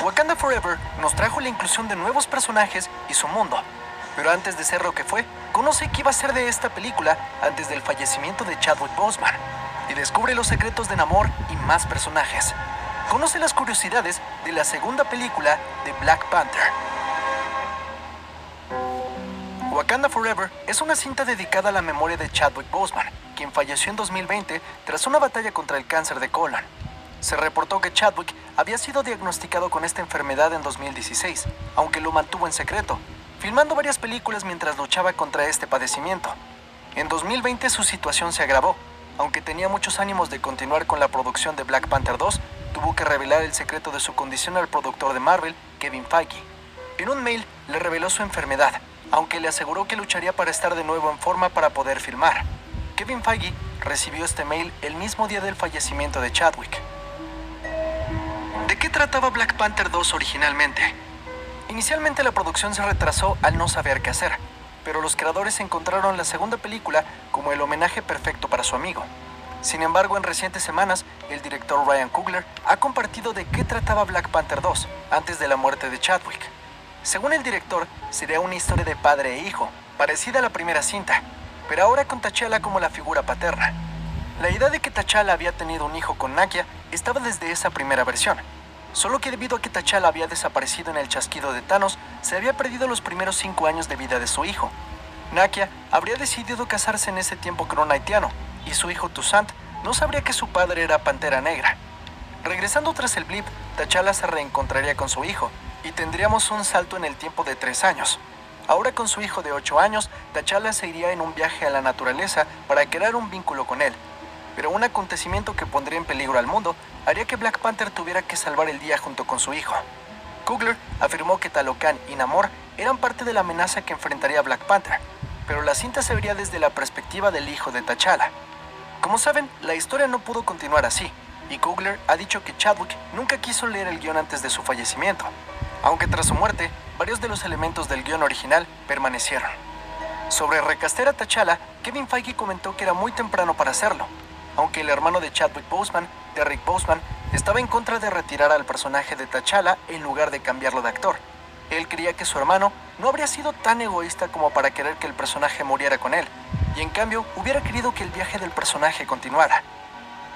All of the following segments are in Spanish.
Wakanda Forever nos trajo la inclusión de nuevos personajes y su mundo. Pero antes de ser lo que fue, conoce qué iba a ser de esta película antes del fallecimiento de Chadwick Boseman y descubre los secretos de Namor y más personajes. Conoce las curiosidades de la segunda película de Black Panther. Wakanda Forever es una cinta dedicada a la memoria de Chadwick Boseman, quien falleció en 2020 tras una batalla contra el cáncer de colon. Se reportó que Chadwick había sido diagnosticado con esta enfermedad en 2016, aunque lo mantuvo en secreto, filmando varias películas mientras luchaba contra este padecimiento. En 2020 su situación se agravó. Aunque tenía muchos ánimos de continuar con la producción de Black Panther 2, tuvo que revelar el secreto de su condición al productor de Marvel, Kevin Feige. En un mail le reveló su enfermedad, aunque le aseguró que lucharía para estar de nuevo en forma para poder filmar. Kevin Feige recibió este mail el mismo día del fallecimiento de Chadwick. ¿De qué trataba Black Panther 2 originalmente? Inicialmente la producción se retrasó al no saber qué hacer, pero los creadores encontraron la segunda película como el homenaje perfecto para su amigo. Sin embargo, en recientes semanas, el director Ryan Coogler ha compartido de qué trataba Black Panther 2 antes de la muerte de Chadwick. Según el director, sería una historia de padre e hijo, parecida a la primera cinta, pero ahora con T'Challa como la figura paterna. La idea de que T'Challa había tenido un hijo con Nakia estaba desde esa primera versión, solo que debido a que T'Challa había desaparecido en el chasquido de Thanos, se había perdido los primeros 5 años de vida de su hijo. Nakia habría decidido casarse en ese tiempo con un haitiano, y su hijo Toussaint no sabría que su padre era Pantera Negra. Regresando tras el blip, T'Challa se reencontraría con su hijo, y tendríamos un salto en el tiempo de 3 años. Ahora con su hijo de 8 años, T'Challa se iría en un viaje a la naturaleza para crear un vínculo con él. Pero un acontecimiento que pondría en peligro al mundo haría que Black Panther tuviera que salvar el día junto con su hijo. Coogler afirmó que Talocan y Namor eran parte de la amenaza que enfrentaría Black Panther, pero la cinta se vería desde la perspectiva del hijo de T'Challa. Como saben, la historia no pudo continuar así, y Coogler ha dicho que Chadwick nunca quiso leer el guión antes de su fallecimiento, aunque tras su muerte, varios de los elementos del guión original permanecieron. Sobre recastear a T'Challa, Kevin Feige comentó que era muy temprano para hacerlo, aunque el hermano de Chadwick Boseman, Derrick Boseman, estaba en contra de retirar al personaje de T'Challa en lugar de cambiarlo de actor. Él creía que su hermano no habría sido tan egoísta como para querer que el personaje muriera con él, y en cambio hubiera querido que el viaje del personaje continuara.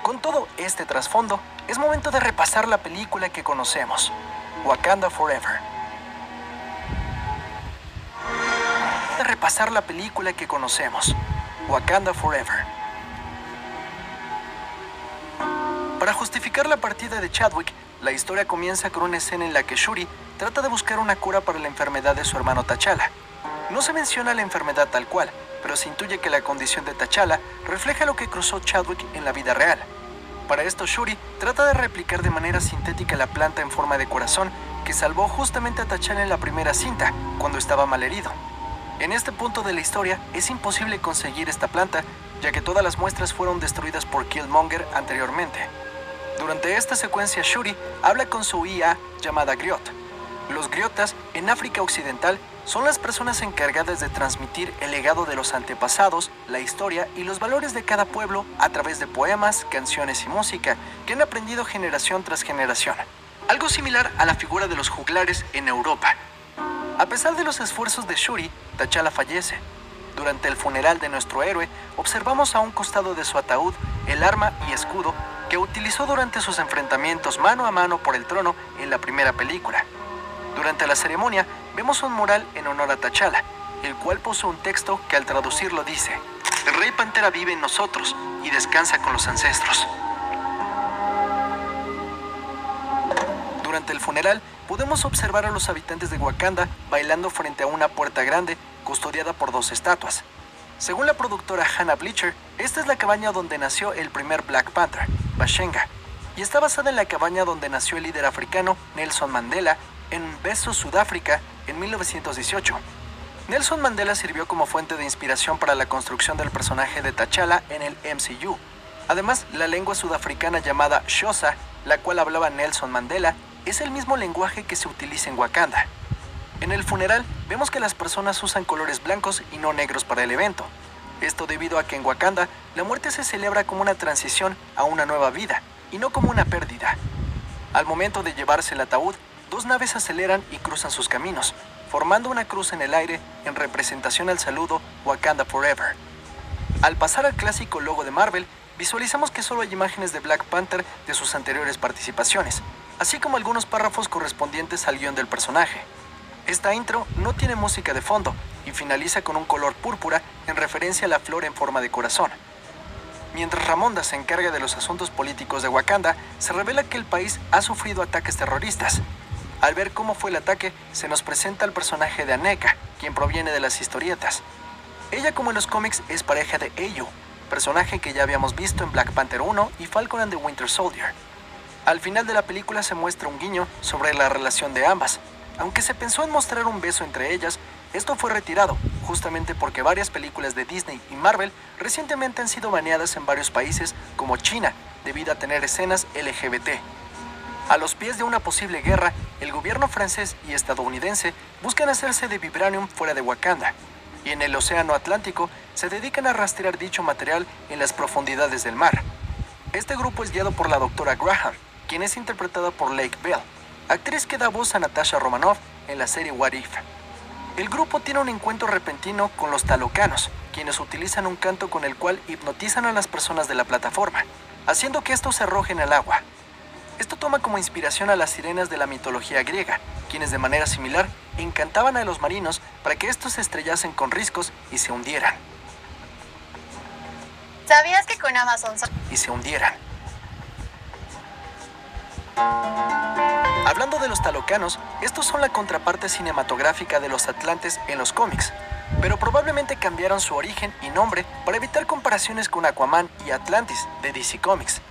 Con todo este trasfondo, es momento de repasar la película que conocemos, Wakanda Forever. Wakanda Forever. Para justificar la partida de Chadwick, la historia comienza con una escena en la que Shuri trata de buscar una cura para la enfermedad de su hermano T'Challa. No se menciona la enfermedad tal cual, pero se intuye que la condición de T'Challa refleja lo que cruzó Chadwick en la vida real. Para esto, Shuri trata de replicar de manera sintética la planta en forma de corazón que salvó justamente a T'Challa en la primera cinta, cuando estaba malherido. En este punto de la historia, es imposible conseguir esta planta, ya que todas las muestras fueron destruidas por Killmonger anteriormente. Durante esta secuencia, Shuri habla con su IA llamada Griot. Los Griotas, en África Occidental, son las personas encargadas de transmitir el legado de los antepasados, la historia y los valores de cada pueblo a través de poemas, canciones y música que han aprendido generación tras generación. Algo similar a la figura de los juglares en Europa. A pesar de los esfuerzos de Shuri, T'Challa fallece. Durante el funeral de nuestro héroe, observamos a un costado de su ataúd el arma y escudo que utilizó durante sus enfrentamientos mano a mano por el trono en la primera película. Durante la ceremonia, vemos un mural en honor a T'Challa, el cual posee un texto que al traducirlo dice: "El Rey Pantera vive en nosotros y descansa con los ancestros". Durante el funeral, podemos observar a los habitantes de Wakanda bailando frente a una puerta grande custodiada por 2 estatuas. Según la productora Hannah Bleacher, esta es la cabaña donde nació el primer Black Panther, Bashenga, y está basada en la cabaña donde nació el líder africano Nelson Mandela en Mbezo, Sudáfrica, en 1918. Nelson Mandela sirvió como fuente de inspiración para la construcción del personaje de T'Challa en el MCU. Además, la lengua sudafricana llamada Xhosa, la cual hablaba Nelson Mandela, es el mismo lenguaje que se utiliza en Wakanda. En el funeral, vemos que las personas usan colores blancos y no negros para el evento. Esto debido a que en Wakanda, la muerte se celebra como una transición a una nueva vida, y no como una pérdida. Al momento de llevarse el ataúd, dos naves aceleran y cruzan sus caminos, formando una cruz en el aire en representación al saludo Wakanda Forever. Al pasar al clásico logo de Marvel, visualizamos que solo hay imágenes de Black Panther de sus anteriores participaciones, así como algunos párrafos correspondientes al guión del personaje. Esta intro no tiene música de fondo y finaliza con un color púrpura en referencia a la flor en forma de corazón. Mientras Ramonda se encarga de los asuntos políticos de Wakanda, se revela que el país ha sufrido ataques terroristas. Al ver cómo fue el ataque, se nos presenta el personaje de Aneka, quien proviene de las historietas. Ella, como en los cómics, es pareja de Eyo, personaje que ya habíamos visto en Black Panther 1 y Falcon and the Winter Soldier. Al final de la película se muestra un guiño sobre la relación de ambas. Aunque se pensó en mostrar un beso entre ellas, esto fue retirado, justamente porque varias películas de Disney y Marvel recientemente han sido baneadas en varios países como China, debido a tener escenas LGBT. A los pies de una posible guerra, el gobierno francés y estadounidense buscan hacerse de vibranium fuera de Wakanda, y en el océano Atlántico se dedican a rastrear dicho material en las profundidades del mar. Este grupo es guiado por la doctora Graham, quien es interpretada por Lake Bell, actriz que da voz a Natasha Romanoff en la serie What If. El grupo tiene un encuentro repentino con los talocanos, quienes utilizan un canto con el cual hipnotizan a las personas de la plataforma, haciendo que estos se arrojen al agua. Esto toma como inspiración a las sirenas de la mitología griega, quienes de manera similar encantaban a los marinos para que estos se estrellasen con riscos y se hundieran. ¿Sabías que con Amazon Hablando de los talocanos, estos son la contraparte cinematográfica de los atlantes en los cómics, pero probablemente cambiaron su origen y nombre para evitar comparaciones con Aquaman y Atlantis de DC Comics.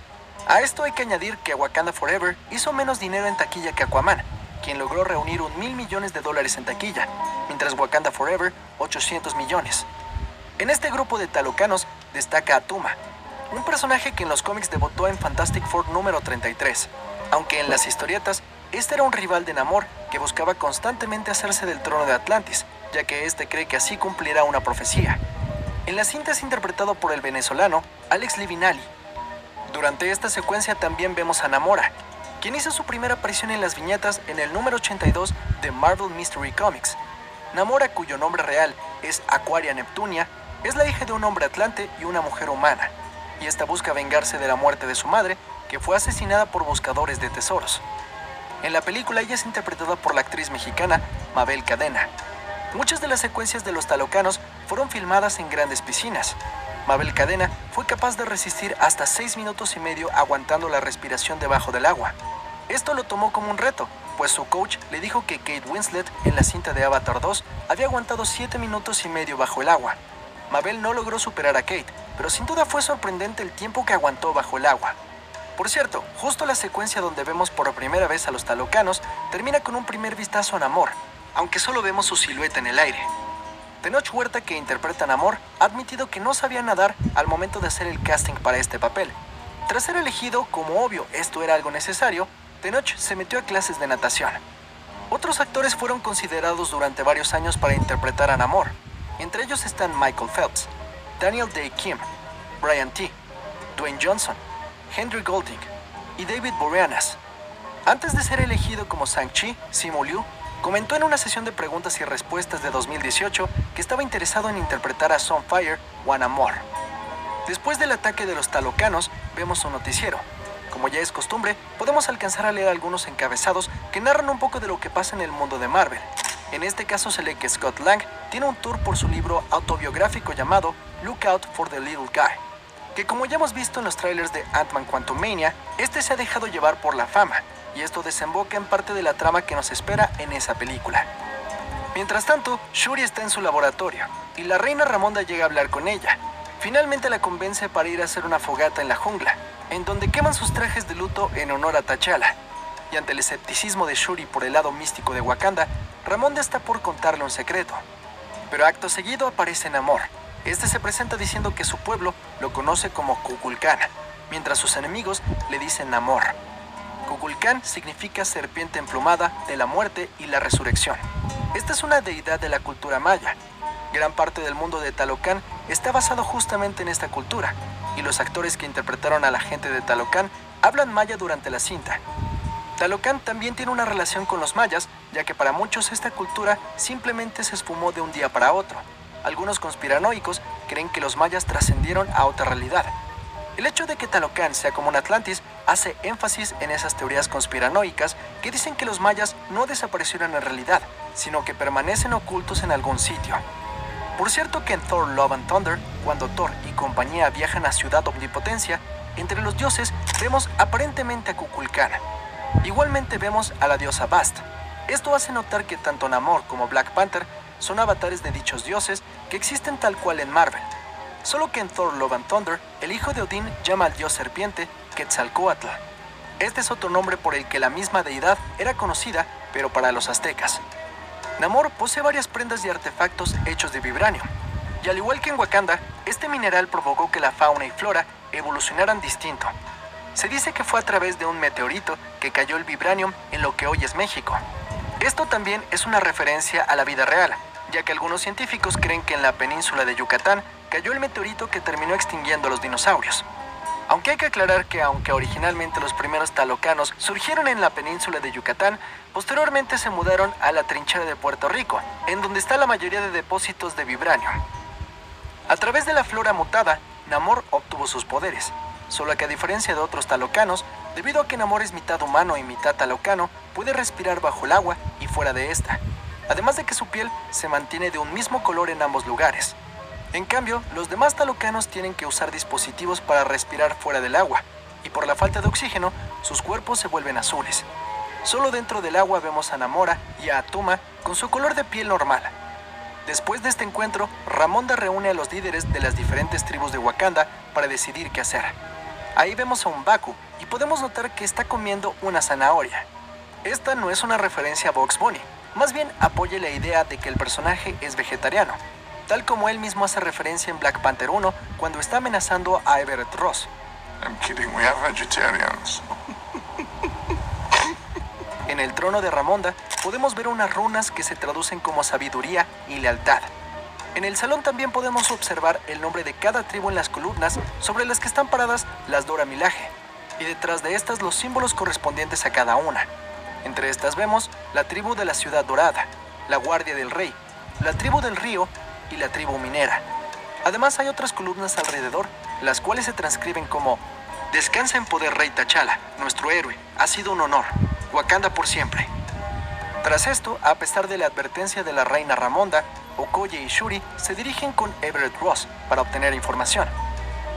A esto hay que añadir que Wakanda Forever hizo menos dinero en taquilla que Aquaman, quien logró reunir $1,000 millones en taquilla, mientras Wakanda Forever 800 millones. En este grupo de talocanos destaca Atuma, un personaje que en los cómics debutó en Fantastic Four número 33, aunque en las historietas este era un rival de Namor que buscaba constantemente hacerse del trono de Atlantis, ya que este cree que así cumplirá una profecía. En la cinta es interpretado por el venezolano Alex Livinali. Durante esta secuencia también vemos a Namora, quien hizo su primera aparición en las viñetas en el número 82 de Marvel Mystery Comics. Namora, cuyo nombre real es Aquaria Neptunia, es la hija de un hombre atlante y una mujer humana, y esta busca vengarse de la muerte de su madre, que fue asesinada por buscadores de tesoros. En la película ella es interpretada por la actriz mexicana Mabel Cadena. Muchas de las secuencias de los talocanos fueron filmadas en grandes piscinas. Mabel Cadena fue capaz de resistir hasta 6 minutos y medio aguantando la respiración debajo del agua. Esto lo tomó como un reto, pues su coach le dijo que Kate Winslet en la cinta de Avatar 2 había aguantado 7 minutos y medio bajo el agua. Mabel no logró superar a Kate, pero sin duda fue sorprendente el tiempo que aguantó bajo el agua. Por cierto, justo la secuencia donde vemos por primera vez a los talocanos termina con un primer vistazo a Namor, aunque solo vemos su silueta en el aire. Tenoch Huerta, que interpreta a Namor, ha admitido que no sabía nadar al momento de hacer el casting para este papel. Tras ser elegido, como obvio esto era algo necesario, Tenoch se metió a clases de natación. Otros actores fueron considerados durante varios años para interpretar a Namor. Entre ellos están Michael Phelps, Daniel Day Kim, Brian T., Dwayne Johnson, Henry Golding y David Boreanaz. Antes de ser elegido como Shang-Chi, Simu Liu comentó en una sesión de preguntas y respuestas de 2018 que estaba interesado en interpretar a Sunfire o a Namor. Después del ataque de los talocanos, vemos un noticiero. Como ya es costumbre, podemos alcanzar a leer algunos encabezados que narran un poco de lo que pasa en el mundo de Marvel. En este caso se lee que Scott Lang tiene un tour por su libro autobiográfico llamado Look Out for the Little Guy, que como ya hemos visto en los trailers de Ant-Man Quantumania, este se ha dejado llevar por la fama, y esto desemboca en parte de la trama que nos espera en esa película. Mientras tanto, Shuri está en su laboratorio, y la reina Ramonda llega a hablar con ella. Finalmente la convence para ir a hacer una fogata en la jungla, en donde queman sus trajes de luto en honor a T'Challa. Y ante el escepticismo de Shuri por el lado místico de Wakanda, Ramonda está por contarle un secreto. Pero acto seguido aparece Namor. Este se presenta diciendo que su pueblo lo conoce como Kukulkan, mientras sus enemigos le dicen Namor. Kukulkan significa serpiente emplumada de la muerte y la resurrección. Esta es una deidad de la cultura maya. Gran parte del mundo de Talocan está basado justamente en esta cultura, y los actores que interpretaron a la gente de Talocan hablan maya durante la cinta. Talocan también tiene una relación con los mayas, ya que para muchos esta cultura simplemente se esfumó de un día para otro. Algunos conspiranoicos creen que los mayas trascendieron a otra realidad. El hecho de que Talocan sea como un Atlantis hace énfasis en esas teorías conspiranoicas que dicen que los mayas no desaparecieron en realidad, sino que permanecen ocultos en algún sitio. Por cierto que en Thor Love and Thunder, cuando Thor y compañía viajan a Ciudad Omnipotencia, entre los dioses vemos aparentemente a Kukulkan. Igualmente vemos a la diosa Bast. Esto hace notar que tanto Namor como Black Panther son avatares de dichos dioses que existen tal cual en Marvel. Solo que en Thor Love and Thunder, el hijo de Odín llama al dios serpiente Quetzalcóatl. Este es otro nombre por el que la misma deidad era conocida, pero para los aztecas. Namor posee varias prendas y artefactos hechos de vibranio, y al igual que en Wakanda, este mineral provocó que la fauna y flora evolucionaran distinto. Se dice que fue a través de un meteorito que cayó el vibranium en lo que hoy es México. Esto también es una referencia a la vida real, ya que algunos científicos creen que en la península de Yucatán cayó el meteorito que terminó extinguiendo a los dinosaurios. Aunque hay que aclarar que aunque originalmente los primeros talocanos surgieron en la península de Yucatán, posteriormente se mudaron a la trinchera de Puerto Rico, en donde está la mayoría de depósitos de vibranio. A través de la flora mutada, Namor obtuvo sus poderes, solo que a diferencia de otros talocanos, debido a que Namor es mitad humano y mitad talocano, puede respirar bajo el agua y fuera de esta, además de que su piel se mantiene de un mismo color en ambos lugares. En cambio, los demás talocanos tienen que usar dispositivos para respirar fuera del agua, y por la falta de oxígeno, sus cuerpos se vuelven azules. Solo dentro del agua vemos a Namora y a Atuma con su color de piel normal. Después de este encuentro, Ramonda reúne a los líderes de las diferentes tribus de Wakanda para decidir qué hacer. Ahí vemos a un Baku y podemos notar que está comiendo una zanahoria. Esta no es una referencia a Bugs Bunny, más bien apoya la idea de que el personaje es vegetariano, tal como él mismo hace referencia en Black Panther 1 cuando está amenazando a Everett Ross. I'm kidding, we have vegetarians. En el trono de Ramonda podemos ver unas runas que se traducen como sabiduría y lealtad. En el salón también podemos observar el nombre de cada tribu en las columnas sobre las que están paradas las Dora Milaje, y detrás de estas los símbolos correspondientes a cada una. Entre estas vemos la tribu de la Ciudad Dorada, la Guardia del Rey, la tribu del Río y la tribu minera. Además hay otras columnas alrededor, las cuales se transcriben como: Descansa en poder Rey T'Challa, nuestro héroe, ha sido un honor, Wakanda por siempre. Tras esto, a pesar de la advertencia de la reina Ramonda, Okoye y Shuri se dirigen con Everett Ross para obtener información.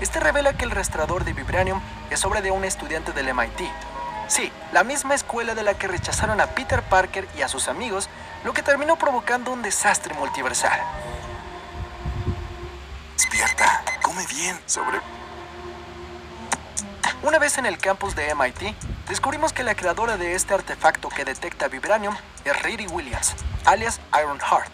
Este revela que el rastreador de vibranium es obra de un estudiante del MIT. Sí, la misma escuela de la que rechazaron a Peter Parker y a sus amigos, lo que terminó provocando un desastre multiversal. Despierta, come bien, Una vez en el campus de MIT, descubrimos que la creadora de este artefacto que detecta vibranium es Riri Williams, alias Ironheart,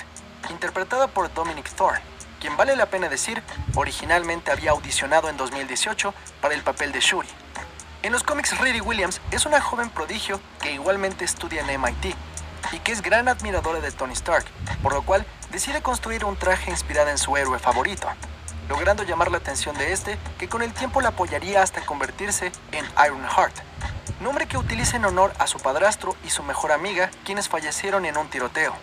interpretada por Dominic Thorne, quien, vale la pena decir, originalmente había audicionado en 2018 para el papel de Shuri. En los cómics, Riri Williams es una joven prodigio que igualmente estudia en MIT y que es gran admiradora de Tony Stark, por lo cual decide construir un traje inspirado en su héroe favorito, logrando llamar la atención de este, que con el tiempo la apoyaría hasta convertirse en Ironheart, nombre que utiliza en honor a su padrastro y su mejor amiga, quienes fallecieron en un tiroteo.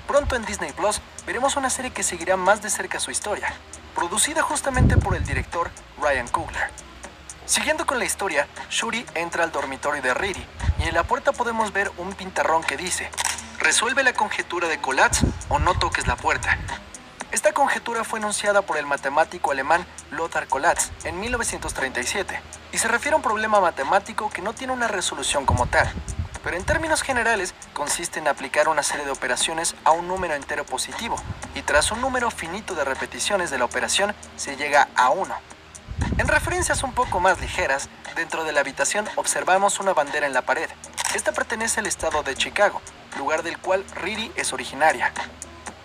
Pronto en Disney Plus veremos una serie que seguirá más de cerca su historia, producida justamente por el director Ryan Coogler. Siguiendo con la historia, Shuri entra al dormitorio de Riri y en la puerta podemos ver un pintarrón que dice: resuelve la conjetura de Collatz o no toques la puerta. Esta conjetura fue enunciada por el matemático alemán Lothar Collatz en 1937 y se refiere a un problema matemático que no tiene una resolución como tal, pero en términos generales consiste en aplicar una serie de operaciones a un número entero positivo y tras un número finito de repeticiones de la operación se llega a 1. En referencias un poco más ligeras, dentro de la habitación observamos una bandera en la pared. Esta pertenece al estado de Chicago, lugar del cual Riri es originaria.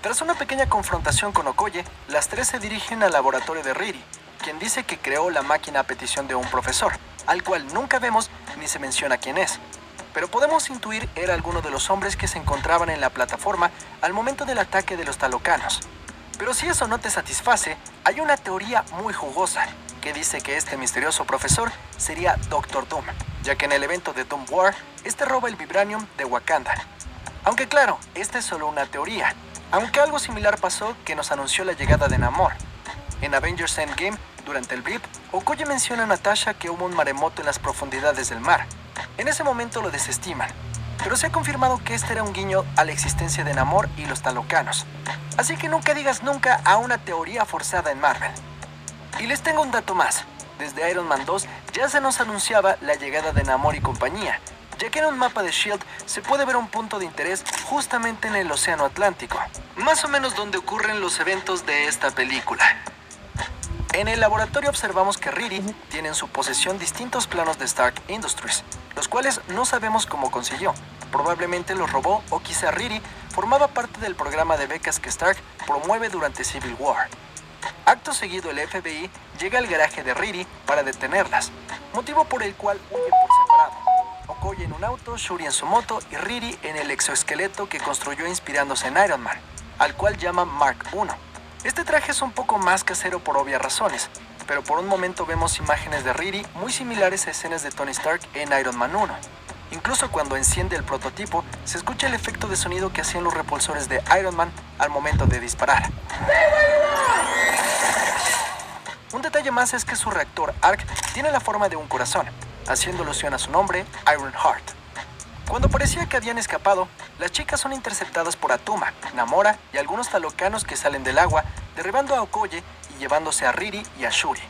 Tras una pequeña confrontación con Okoye, las tres se dirigen al laboratorio de Riri, quien dice que creó la máquina a petición de un profesor, al cual nunca vemos ni se menciona quién es. Pero podemos intuir era alguno de los hombres que se encontraban en la plataforma al momento del ataque de los talocanos. Pero si eso no te satisface, hay una teoría muy jugosa que dice que este misterioso profesor sería Doctor Doom, ya que en el evento de Doom War, este roba el vibranium de Wakanda. Aunque claro, esta es solo una teoría, aunque algo similar pasó que nos anunció la llegada de Namor. En Avengers Endgame, durante el blip, Okoye menciona a Natasha que hubo un maremoto en las profundidades del mar. En ese momento lo desestiman, pero se ha confirmado que este era un guiño a la existencia de Namor y los Talocanos. Así que nunca digas nunca a una teoría forzada en Marvel. Y les tengo un dato más. Desde Iron Man 2 ya se nos anunciaba la llegada de Namor y compañía, ya que en un mapa de S.H.I.E.L.D. se puede ver un punto de interés justamente en el Océano Atlántico, más o menos donde ocurren los eventos de esta película. En el laboratorio observamos que Riri tiene en su posesión distintos planos de Stark Industries, los cuales no sabemos cómo consiguió. Probablemente los robó o quizá Riri formaba parte del programa de becas que Stark promueve durante Civil War. Acto seguido el FBI llega al garaje de Riri para detenerlas, motivo por el cual huyen por separado. Okoye en un auto, Shuri en su moto y Riri en el exoesqueleto que construyó inspirándose en Iron Man, al cual llama Mark I. Este traje es un poco más casero por obvias razones, pero por un momento vemos imágenes de Riri muy similares a escenas de Tony Stark en Iron Man 1. Incluso cuando enciende el prototipo, se escucha el efecto de sonido que hacían los repulsores de Iron Man al momento de disparar. Un detalle más es que su reactor ARC tiene la forma de un corazón, haciendo alusión a su nombre, Ironheart. Cuando parecía que habían escapado, las chicas son interceptadas por Atuma, Namora y algunos talocanos que salen del agua, derribando a Okoye y llevándose a Riri y a Shuri.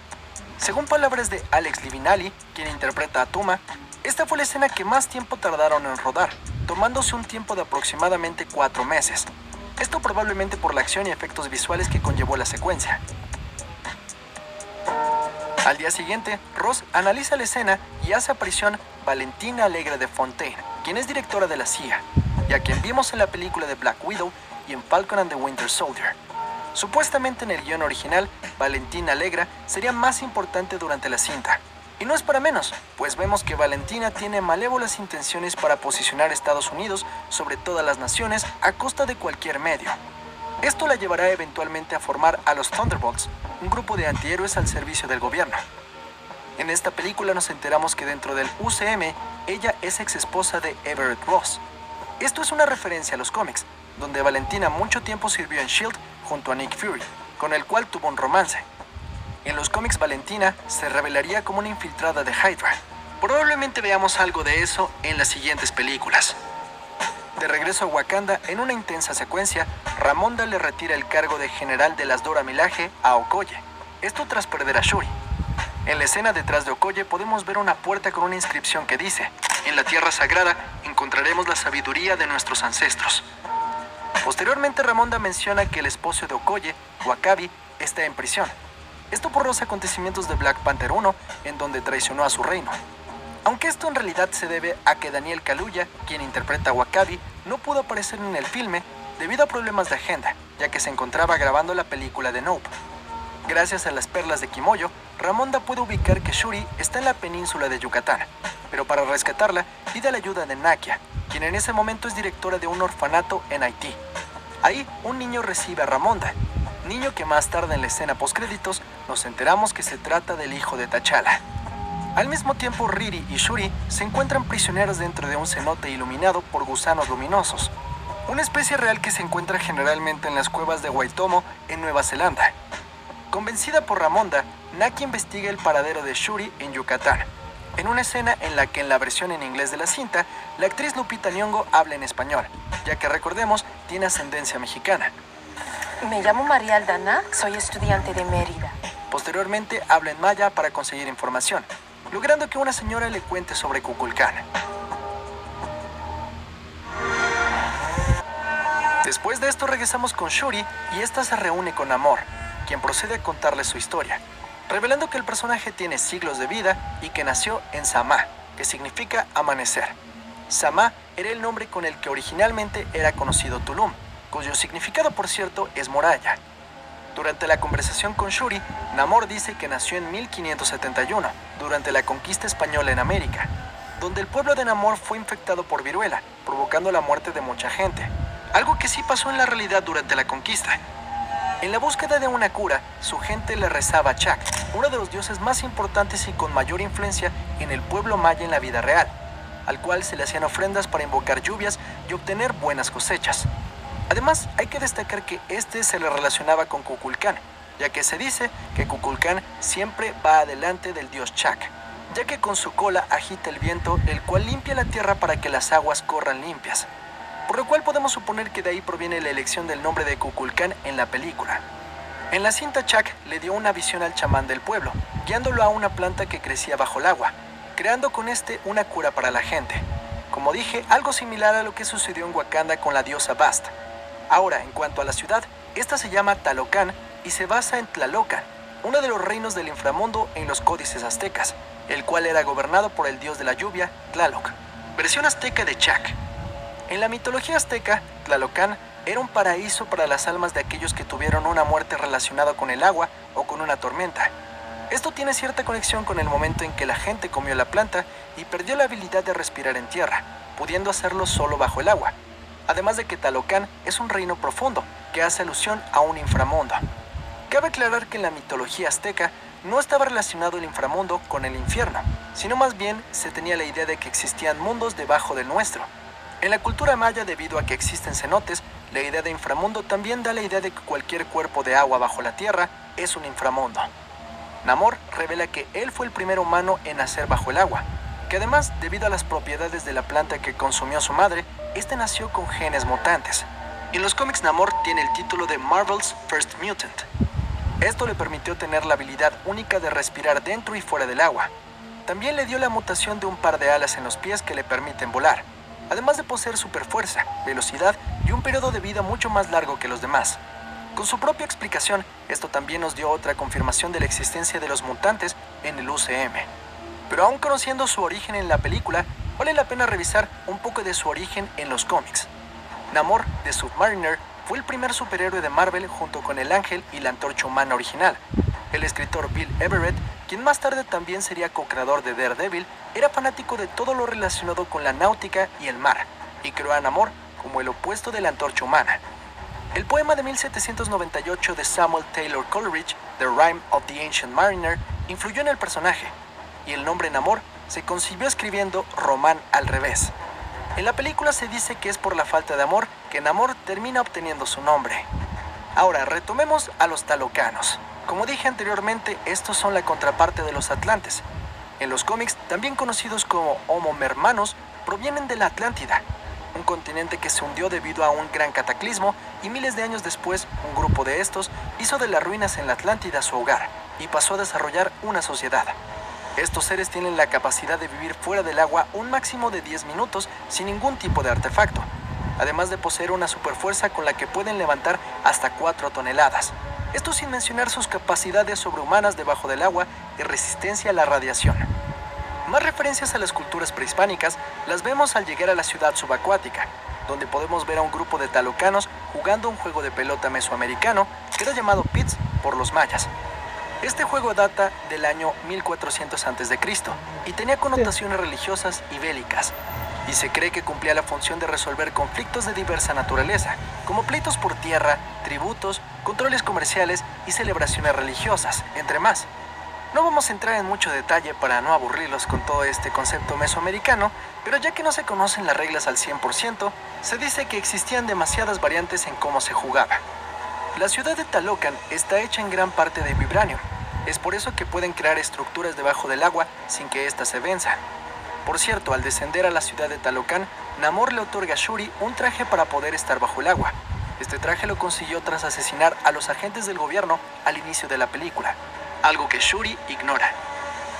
Según palabras de Alex Livinali, quien interpreta a Atuma, esta fue la escena que más tiempo tardaron en rodar, tomándose un tiempo de aproximadamente 4 meses. Esto probablemente por la acción y efectos visuales que conllevó la secuencia. Al día siguiente, Ross analiza la escena y hace aparición Valentina Alegre de Fontaine, quien es directora de la CIA, y a quien vimos en la película de Black Widow y en Falcon and the Winter Soldier. Supuestamente en el guión original, Valentina Alegra sería más importante durante la cinta. Y no es para menos, pues vemos que Valentina tiene malévolas intenciones para posicionar a Estados Unidos sobre todas las naciones a costa de cualquier medio. Esto la llevará eventualmente a formar a los Thunderbolts, un grupo de antihéroes al servicio del gobierno. En esta película nos enteramos que dentro del UCM, ella es ex esposa de Everett Ross. Esto es una referencia a los cómics, donde Valentina mucho tiempo sirvió en S.H.I.E.L.D. junto a Nick Fury, con el cual tuvo un romance. En los cómics Valentina se revelaría como una infiltrada de Hydra. Probablemente veamos algo de eso en las siguientes películas. De regreso a Wakanda, en una intensa secuencia, Ramonda le retira el cargo de general de las Dora Milaje a Okoye, esto tras perder a Shuri. En la escena detrás de Okoye podemos ver una puerta con una inscripción que dice: en la tierra sagrada encontraremos la sabiduría de nuestros ancestros. Posteriormente Ramonda menciona que el esposo de Okoye, Wakabi, está en prisión. Esto por los acontecimientos de Black Panther 1, en donde traicionó a su reino. Aunque esto en realidad se debe a que Daniel Kaluuya, quien interpreta a Wakabi, no pudo aparecer en el filme debido a problemas de agenda, ya que se encontraba grabando la película de Nope. Gracias a las perlas de Kimoyo, Ramonda puede ubicar que Shuri está en la península de Yucatán, pero para rescatarla pide la ayuda de Nakia, quien en ese momento es directora de un orfanato en Haití. Ahí, un niño recibe a Ramonda, niño que más tarde en la escena postcréditos nos enteramos que se trata del hijo de T'Challa. Al mismo tiempo, Riri y Shuri se encuentran prisioneros dentro de un cenote iluminado por gusanos luminosos, una especie real que se encuentra generalmente en las cuevas de Waitomo, en Nueva Zelanda. Convencida por Ramonda, Naki investiga el paradero de Shuri en Yucatán, en una escena en la que en la versión en inglés de la cinta, la actriz Lupita Nyong'o habla en español, ya que recordemos, tiene ascendencia mexicana. Me llamo María Aldana, soy estudiante de Mérida. Posteriormente habla en maya para conseguir información, logrando que una señora le cuente sobre Kukulcán. Después de esto regresamos con Shuri y esta se reúne con Namor, quien procede a contarle su historia, revelando que el personaje tiene siglos de vida y que nació en Samá, que significa amanecer. Samá era el nombre con el que originalmente era conocido Tulum, cuyo significado, por cierto, es muralla. Durante la conversación con Shuri, Namor dice que nació en 1571, durante la conquista española en América, donde el pueblo de Namor fue infectado por viruela, provocando la muerte de mucha gente, algo que sí pasó en la realidad durante la conquista. En la búsqueda de una cura, su gente le rezaba a Chak, uno de los dioses más importantes y con mayor influencia en el pueblo maya en la vida real, al cual se le hacían ofrendas para invocar lluvias y obtener buenas cosechas. Además, hay que destacar que este se le relacionaba con Kukulcán, ya que se dice que Kukulcán siempre va adelante del dios Chak, ya que con su cola agita el viento, el cual limpia la tierra para que las aguas corran limpias. Por lo cual podemos suponer que de ahí proviene la elección del nombre de Kukulcán en la película. En la cinta, Chak le dio una visión al chamán del pueblo, guiándolo a una planta que crecía bajo el agua, creando con este una cura para la gente. Como dije, algo similar a lo que sucedió en Wakanda con la diosa Bast. Ahora, en cuanto a la ciudad, esta se llama Talocan y se basa en Tlalocan, uno de los reinos del inframundo en los códices aztecas, el cual era gobernado por el dios de la lluvia, Tlaloc. Versión azteca de Chak. En la mitología azteca, Tlalocan era un paraíso para las almas de aquellos que tuvieron una muerte relacionada con el agua o con una tormenta. Esto tiene cierta conexión con el momento en que la gente comió la planta y perdió la habilidad de respirar en tierra, pudiendo hacerlo solo bajo el agua. Además de que Talocan es un reino profundo, que hace alusión a un inframundo. Cabe aclarar que en la mitología azteca no estaba relacionado el inframundo con el infierno, sino más bien se tenía la idea de que existían mundos debajo del nuestro. En la cultura maya, debido a que existen cenotes, la idea de inframundo también da la idea de que cualquier cuerpo de agua bajo la tierra es un inframundo. Namor revela que él fue el primer humano en nacer bajo el agua, que además, debido a las propiedades de la planta que consumió su madre, este nació con genes mutantes. En los cómics, Namor tiene el título de Marvel's First Mutant. Esto le permitió tener la habilidad única de respirar dentro y fuera del agua. También le dio la mutación de un par de alas en los pies que le permiten volar, además de poseer superfuerza, velocidad y un periodo de vida mucho más largo que los demás. Con su propia explicación, esto también nos dio otra confirmación de la existencia de los mutantes en el UCM. Pero aún conociendo su origen en la película, vale la pena revisar un poco de su origen en los cómics. Namor, de Submariner, fue el primer superhéroe de Marvel junto con el Ángel y la Antorcha Humana original. El escritor Bill Everett, quien más tarde también sería co-creador de Daredevil, era fanático de todo lo relacionado con la náutica y el mar, y creó a Namor como el opuesto de la Antorcha Humana. El poema de 1798 de Samuel Taylor Coleridge, The Rime of the Ancient Mariner, influyó en el personaje, y el nombre Namor se concibió escribiendo Román al revés. En la película se dice que es por la falta de amor que Namor termina obteniendo su nombre. Ahora, retomemos a los talocanos. Como dije anteriormente, estos son la contraparte de los atlantes. En los cómics, también conocidos como Homo Mermanos, provienen de la Atlántida, un continente que se hundió debido a un gran cataclismo y miles de años después, un grupo de estos hizo de las ruinas en la Atlántida su hogar y pasó a desarrollar una sociedad. Estos seres tienen la capacidad de vivir fuera del agua un máximo de 10 minutos sin ningún tipo de artefacto, además de poseer una superfuerza con la que pueden levantar hasta 4 toneladas. Esto sin mencionar sus capacidades sobrehumanas debajo del agua y resistencia a la radiación. Más referencias a las culturas prehispánicas las vemos al llegar a la ciudad subacuática, donde podemos ver a un grupo de talocanos jugando un juego de pelota mesoamericano que era llamado pits por los mayas. Este juego data del año 1400 a.C. y tenía connotaciones religiosas y bélicas, y se cree que cumplía la función de resolver conflictos de diversa naturaleza, como pleitos por tierra, tributos, controles comerciales y celebraciones religiosas, entre más. No vamos a entrar en mucho detalle para no aburrirlos con todo este concepto mesoamericano, pero ya que no se conocen las reglas al 100%, se dice que existían demasiadas variantes en cómo se jugaba. La ciudad de Talocan está hecha en gran parte de vibranium. Es por eso que pueden crear estructuras debajo del agua sin que ésta se venza. Por cierto, al descender a la ciudad de Talocan, Namor le otorga a Shuri un traje para poder estar bajo el agua. Este traje lo consiguió tras asesinar a los agentes del gobierno al inicio de la película, algo que Shuri ignora.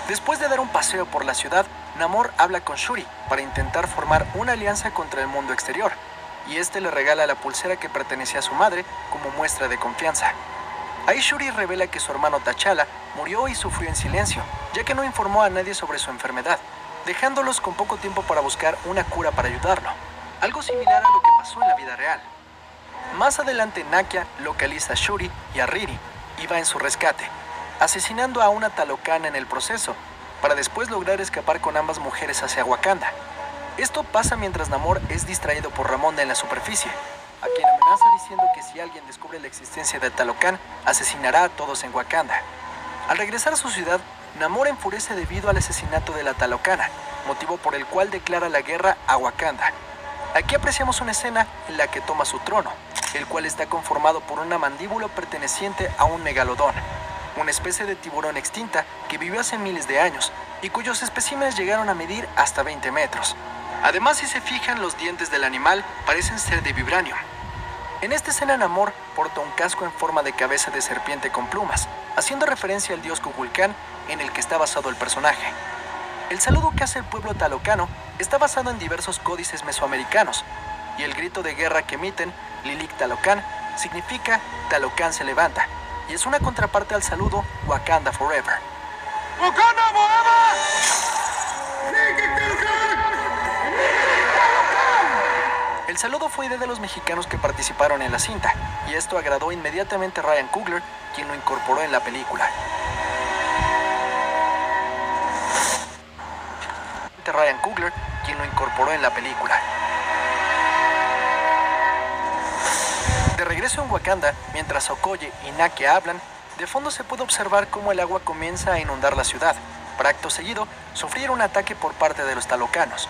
Después de dar un paseo por la ciudad, Namor habla con Shuri para intentar formar una alianza contra el mundo exterior, y este le regala la pulsera que pertenecía a su madre como muestra de confianza. Ahí Shuri revela que su hermano T'Challa murió y sufrió en silencio, ya que no informó a nadie sobre su enfermedad, dejándolos con poco tiempo para buscar una cura para ayudarlo, algo similar a lo que pasó en la vida real. Más adelante, Nakia localiza a Shuri y a Riri y va en su rescate, asesinando a una talocana en el proceso, para después lograr escapar con ambas mujeres hacia Wakanda. Esto pasa mientras Namor es distraído por Ramonda en la superficie, a quien amenaza diciendo que si alguien descubre la existencia de Talocan, asesinará a todos en Wakanda. Al regresar a su ciudad, Namor enfurece debido al asesinato de la Talocana, motivo por el cual declara la guerra a Wakanda. Aquí apreciamos una escena en la que toma su trono, el cual está conformado por una mandíbula perteneciente a un megalodón, una especie de tiburón extinta que vivió hace miles de años y cuyos especímenes llegaron a medir hasta 20 metros. Además, si se fijan, los dientes del animal parecen ser de vibranium. En esta escena Namor porta un casco en forma de cabeza de serpiente con plumas, haciendo referencia al dios Kukulcán en el que está basado el personaje. El saludo que hace el pueblo talocano está basado en diversos códices mesoamericanos, y el grito de guerra que emiten, Lilik Talocan, significa Talocan se levanta, y es una contraparte al saludo Wakanda Forever. ¡Wakanda forever! El saludo fue idea de los mexicanos que participaron en la cinta, y esto agradó inmediatamente a Ryan Coogler, quien lo incorporó en la película. De regreso en Wakanda, mientras Okoye y Nake hablan, de fondo se puede observar cómo el agua comienza a inundar la ciudad, para acto seguido sufrir un ataque por parte de los talocanos.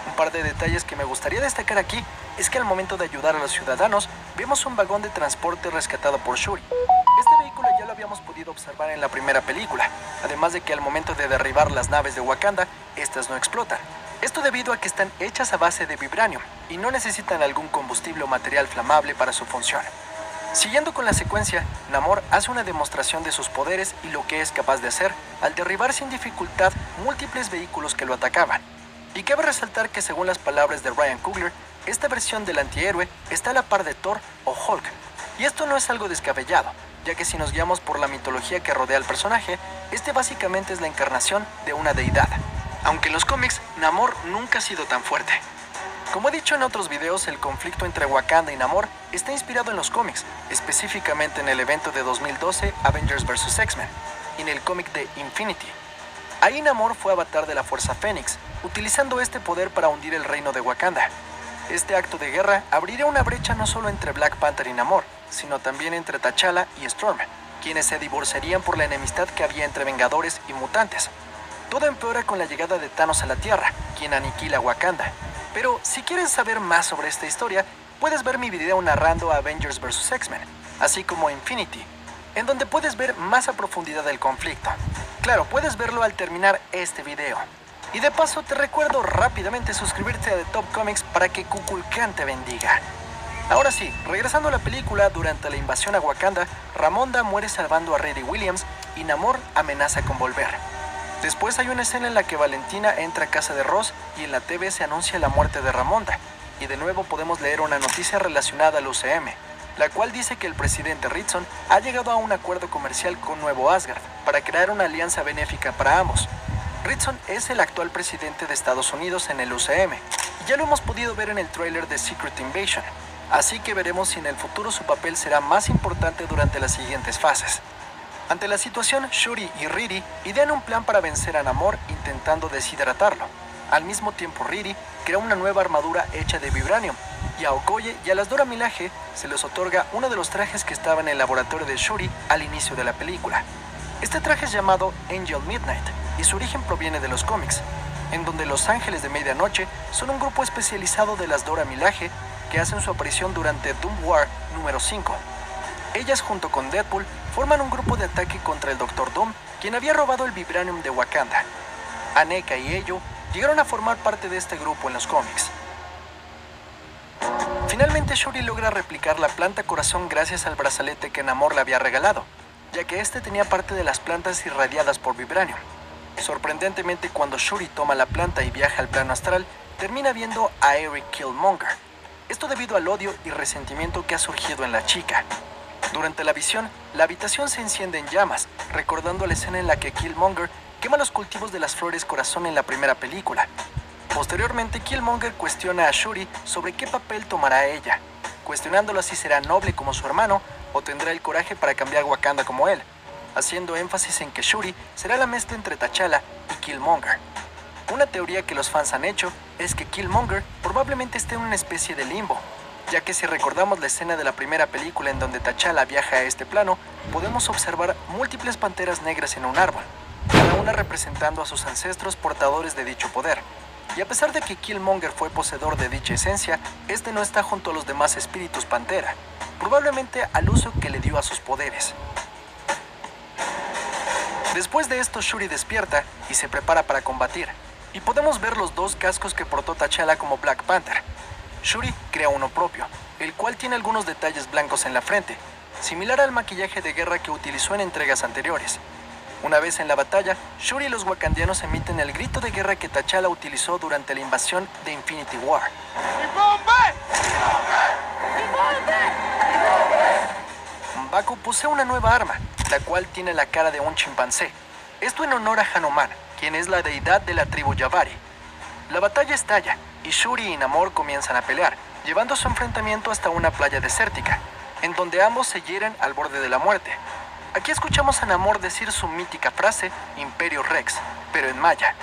Un par de detalles que me gustaría destacar aquí es que al momento de ayudar a los ciudadanos, vemos un vagón de transporte rescatado por Shuri. Este vehículo ya lo habíamos podido observar en la primera película, además de que al momento de derribar las naves de Wakanda, estas no explotan. Esto debido a que están hechas a base de vibranium y no necesitan algún combustible o material flamable para su función. Siguiendo con la secuencia, Namor hace una demostración de sus poderes y lo que es capaz de hacer al derribar sin dificultad múltiples vehículos que lo atacaban. Y cabe resaltar que según las palabras de Ryan Coogler, esta versión del antihéroe está a la par de Thor o Hulk. Y esto no es algo descabellado, ya que si nos guiamos por la mitología que rodea al personaje, este básicamente es la encarnación de una deidad. Aunque en los cómics, Namor nunca ha sido tan fuerte. Como he dicho en otros videos, el conflicto entre Wakanda y Namor está inspirado en los cómics, específicamente en el evento de 2012 Avengers vs. X-Men, y en el cómic de Infinity. Ahí Namor fue avatar de la Fuerza Fénix, utilizando este poder para hundir el reino de Wakanda. Este acto de guerra abriría una brecha no solo entre Black Panther y Namor, sino también entre T'Challa y Storm, quienes se divorciarían por la enemistad que había entre Vengadores y mutantes. Todo empeora con la llegada de Thanos a la Tierra, quien aniquila Wakanda. Pero si quieres saber más sobre esta historia, puedes ver mi video narrando Avengers vs. X-Men, así como Infinity, en donde puedes ver más a profundidad del conflicto. Claro, puedes verlo al terminar este video. Y de paso te recuerdo rápidamente suscribirte a The Top Comics para que Kukulcán te bendiga. Ahora sí, regresando a la película, durante la invasión a Wakanda, Ramonda muere salvando a Riri Williams y Namor amenaza con volver. Después hay una escena en la que Valentina entra a casa de Ross y en la TV se anuncia la muerte de Ramonda. Y de nuevo podemos leer una noticia relacionada al UCM, la cual dice que el presidente Ritson ha llegado a un acuerdo comercial con Nuevo Asgard para crear una alianza benéfica para ambos. Ritson es el actual presidente de Estados Unidos en el UCM, y ya lo hemos podido ver en el tráiler de Secret Invasion, así que veremos si en el futuro su papel será más importante durante las siguientes fases. Ante la situación, Shuri y Riri idean un plan para vencer a Namor intentando deshidratarlo. Al mismo tiempo, Riri crea una nueva armadura hecha de vibranium, y a Okoye y a las Dora Milaje se les otorga uno de los trajes que estaba en el laboratorio de Shuri al inicio de la película. Este traje es llamado Angel Midnight, y su origen proviene de los cómics, en donde los Ángeles de Medianoche son un grupo especializado de las Dora Milaje que hacen su aparición durante Doom War número 5. Ellas junto con Deadpool forman un grupo de ataque contra el Dr. Doom, quien había robado el vibranium de Wakanda. Aneka y Eyo llegaron a formar parte de este grupo en los cómics. Finalmente Shuri logra replicar la planta corazón gracias al brazalete que Namor le había regalado, ya que este tenía parte de las plantas irradiadas por vibranium. Sorprendentemente, cuando Shuri toma la planta y viaja al plano astral, termina viendo a Eric Killmonger. Esto debido al odio y resentimiento que ha surgido en la chica. Durante la visión, la habitación se enciende en llamas, recordando la escena en la que Killmonger quema los cultivos de las flores corazón en la primera película. Posteriormente, Killmonger cuestiona a Shuri sobre qué papel tomará ella, cuestionándola si será noble como su hermano o tendrá el coraje para cambiar Wakanda como él, haciendo énfasis en que Shuri será la mezcla entre T'Challa y Killmonger. Una teoría que los fans han hecho es que Killmonger probablemente esté en una especie de limbo, ya que si recordamos la escena de la primera película en donde T'Challa viaja a este plano, podemos observar múltiples panteras negras en un árbol. Cada una representando a sus ancestros portadores de dicho poder. Y a pesar de que Killmonger fue poseedor de dicha esencia, este no está junto a los demás espíritus Pantera, probablemente al uso que le dio a sus poderes. Después de esto, Shuri despierta y se prepara para combatir, y podemos ver los dos cascos que portó T'Challa como Black Panther. Shuri crea uno propio, el cual tiene algunos detalles blancos en la frente, similar al maquillaje de guerra que utilizó en entregas anteriores. Una vez en la batalla, Shuri y los wakandianos emiten el grito de guerra que T'Challa utilizó durante la invasión de Infinity War. M'Baku posee una nueva arma, la cual tiene la cara de un chimpancé. Esto en honor a Hanuman, quien es la deidad de la tribu Yabari. La batalla estalla y Shuri y Namor comienzan a pelear, llevando su enfrentamiento hasta una playa desértica, en donde ambos se hieren al borde de la muerte. Aquí escuchamos a Namor decir su mítica frase Imperio Rex, pero en maya.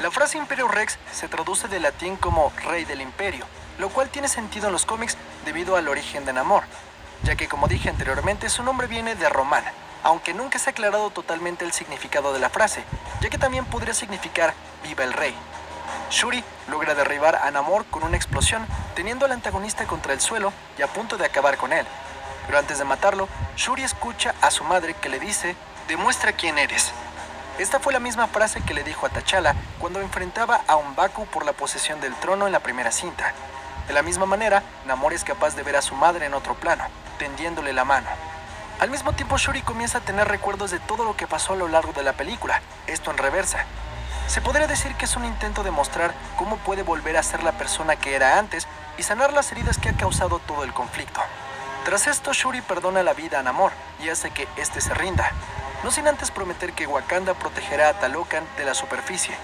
La frase Imperio Rex se traduce del latín como Rey del Imperio, lo cual tiene sentido en los cómics debido al origen de Namor, ya que como dije anteriormente su nombre viene de román, aunque nunca se ha aclarado totalmente el significado de la frase, ya que también podría significar Viva el Rey. Shuri logra derribar a Namor con una explosión, teniendo al antagonista contra el suelo y a punto de acabar con él. Pero antes de matarlo, Shuri escucha a su madre que le dice, demuestra quién eres. Esta fue la misma frase que le dijo a T'Challa cuando enfrentaba a M'Baku por la posesión del trono en la primera cinta. De la misma manera, Namor es capaz de ver a su madre en otro plano, tendiéndole la mano. Al mismo tiempo, Shuri comienza a tener recuerdos de todo lo que pasó a lo largo de la película, esto en reversa. Se podría decir que es un intento de mostrar cómo puede volver a ser la persona que era antes y sanar las heridas que ha causado todo el conflicto. Tras esto, Shuri perdona la vida a Namor y hace que éste se rinda, no sin antes prometer que Wakanda protegerá a Talocan de la superficie,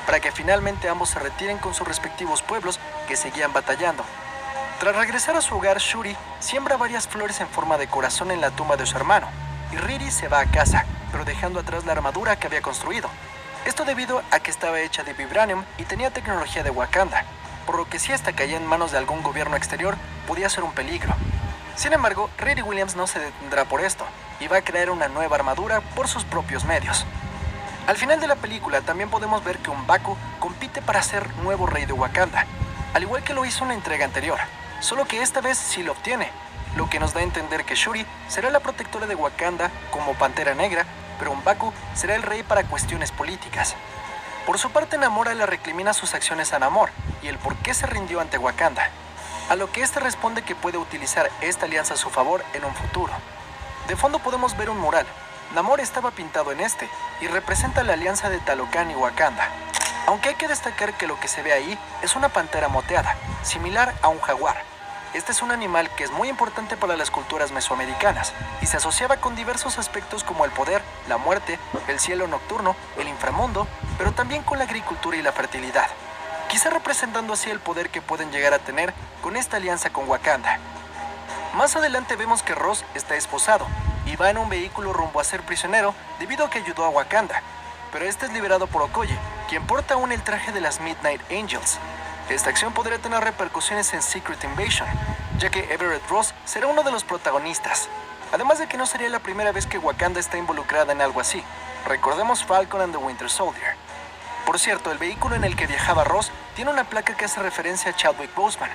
para que finalmente ambos se retiren con sus respectivos pueblos que seguían batallando. Tras regresar a su hogar, Shuri siembra varias flores en forma de corazón en la tumba de su hermano, y Riri se va a casa, pero dejando atrás la armadura que había construido. Esto debido a que estaba hecha de vibranium y tenía tecnología de Wakanda, por lo que si esta caía en manos de algún gobierno exterior, podía ser un peligro. Sin embargo, Riri Williams no se detendrá por esto, y va a crear una nueva armadura por sus propios medios. Al final de la película también podemos ver que M'Baku compite para ser nuevo rey de Wakanda, al igual que lo hizo en la entrega anterior, solo que esta vez sí lo obtiene, lo que nos da a entender que Shuri será la protectora de Wakanda como Pantera Negra, pero M'Baku será el rey para cuestiones políticas. Por su parte, Namor le recrimina sus acciones a Namor y el por qué se rindió ante Wakanda, a lo que este responde que puede utilizar esta alianza a su favor en un futuro. De fondo podemos ver un mural. Namor estaba pintado en este y representa la alianza de Talocan y Wakanda. Aunque hay que destacar que lo que se ve ahí es una pantera moteada, similar a un jaguar. Este es un animal que es muy importante para las culturas mesoamericanas y se asociaba con diversos aspectos como el poder, la muerte, el cielo nocturno, el inframundo, pero también con la agricultura y la fertilidad. Quizá representando así el poder que pueden llegar a tener con esta alianza con Wakanda. Más adelante vemos que Ross está esposado y va en un vehículo rumbo a ser prisionero debido a que ayudó a Wakanda, pero este es liberado por Okoye, quien porta aún el traje de las Midnight Angels. Esta acción podría tener repercusiones en Secret Invasion, ya que Everett Ross será uno de los protagonistas. Además de que no sería la primera vez que Wakanda está involucrada en algo así. Recordemos Falcon and the Winter Soldier. Por cierto, el vehículo en el que viajaba Ross tiene una placa que hace referencia a Chadwick Boseman,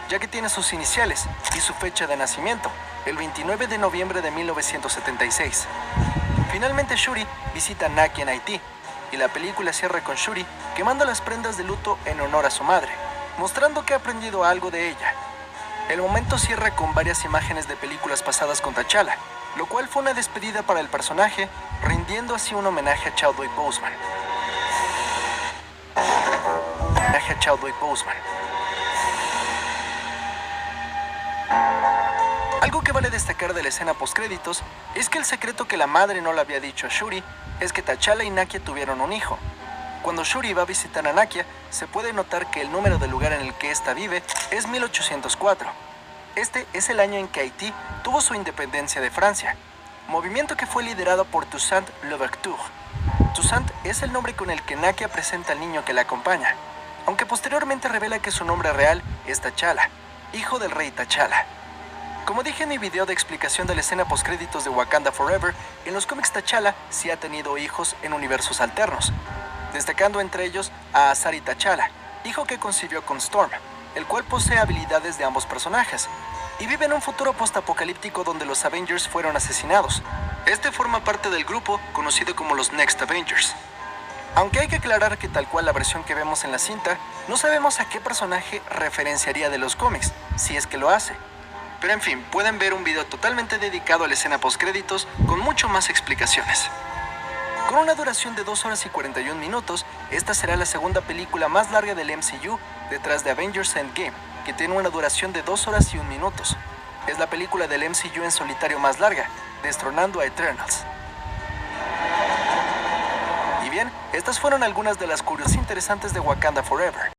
ya que tiene sus iniciales y su fecha de nacimiento, el 29 de noviembre de 1976. Finalmente Shuri visita a Nakia en Haití, y la película cierra con Shuri quemando las prendas de luto en honor a su madre, mostrando que ha aprendido algo de ella. El momento cierra con varias imágenes de películas pasadas con T'Challa, lo cual fue una despedida para el personaje, rindiendo así un homenaje a Chadwick Boseman. Algo que vale destacar de la escena postcréditos es que el secreto que la madre no le había dicho a Shuri es que T'Challa y Nakia tuvieron un hijo. Cuando Shuri va a visitar a Nakia, se puede notar que el número del lugar en el que ésta vive es 1804. Este es el año en que Haití tuvo su independencia de Francia, movimiento que fue liderado por Toussaint Louverture. Toussaint es el nombre con el que Nakia presenta al niño que la acompaña, aunque posteriormente revela que su nombre real es T'Challa, hijo del rey T'Challa. Como dije en mi video de explicación de la escena postcréditos de Wakanda Forever, en los cómics T'Challa sí ha tenido hijos en universos alternos, destacando entre ellos a Azari T'Challa, hijo que concibió con Storm, el cual posee habilidades de ambos personajes, y vive en un futuro postapocalíptico donde los Avengers fueron asesinados. Este forma parte del grupo conocido como los Next Avengers. Aunque hay que aclarar que tal cual la versión que vemos en la cinta, no sabemos a qué personaje referenciaría de los cómics, si es que lo hace. Pero en fin, pueden ver un video totalmente dedicado a la escena postcréditos con mucho más explicaciones. Con una duración de 2 horas y 41 minutos, esta será la segunda película más larga del MCU detrás de Avengers Endgame, que tiene una duración de 2 horas y 1 minutos. Es la película del MCU en solitario más larga, destronando a Eternals. Y bien, estas fueron algunas de las curiosidades interesantes de Wakanda Forever.